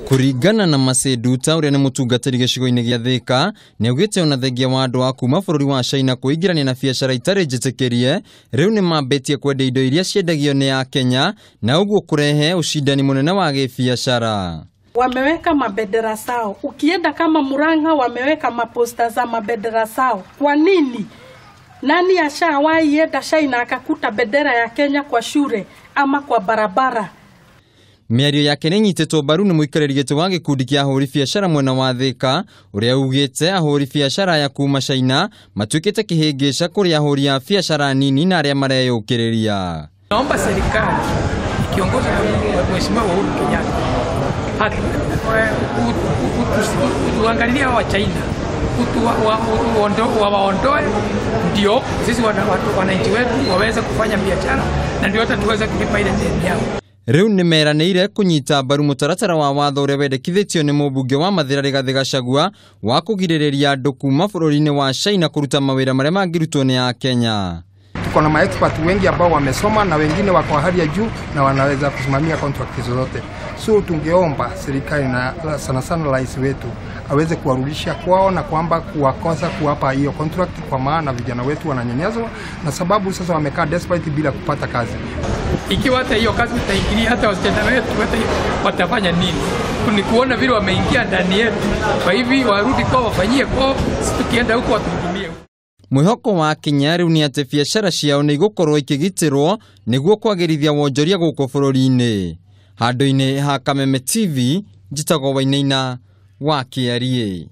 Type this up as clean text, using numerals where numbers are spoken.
Kuringana na Maceduta uria ni mutungatiri gicigo-ini gia Thika ni augite ona thengia wa andu a kuuma bururi wa China kuingirania na biashara itari njitikirie riu ni mambetie kwendia indo iria ciendagio ni akenya na uguo kurehe ushindani munene wa biashara. Wameweka mabendera zao. Ukienda kama Murang'a wameweka maposta za mabendera zao. Kwa nini? Nani ashawahi enda China akakuta bendera ya Kenya kwa shule ama kwa barabara? Miario yake ni nyitetwo mbaru ni muikariri giti wa gikundi kia ahuri biashara mwena wa Thika uria ugite ahuri biashara ya kuuma China matuikite kihingisha kuri ahuri ya biashara nini na aria mareyukiriria. Naomba serikali ikiongozwa na Mheshimiwa Uhuru Kenyatta tuangalia wa China waondoe ndio sisi wananchi wetu waweze kufanya biashara na ndio hata tuweze kulipa ile deni yao. Riu ni meranĩire kunyita mbaru mutaratara wa watho uria wendekithĩtio ni mũmbunge wa Mathira Rigathi Gachagua wa kugirĩrĩria andũ kuma bũrũri-inĩ wa China kuruta mawĩra marĩa mangirutwo ni Akenya. Tuko na maexpert wengi ambao wamesoma na wengine wako hali ya juu na wanaweza kusimamia contract zote. So tungeomba serikali na sana sana rais wetu aweze kuwarudisha kwao na kwamba kuwakosa kuwapa hiyo contract, kwa maana vijana wetu wananyanyazwa na sababu sasa wamekaa desperate bila kupata kazi. Ikiwa hata hiyo kazi itaingilia hata wasichana wetu watafanya nini? Ni kuona vile wameingia ndani yetu. Kwa hivi warudi kwao wafanyie kwao, sisi tukienda huko watuhudumie. Mwihoko wa Kenya riu ni ati biashara ciao ni igukorwo ikigitirwo niguo kwagirithia wonjoria guku bururi-ini. Handu-ini ha Kameme TV njitagwo Wainaina wa Kiarie.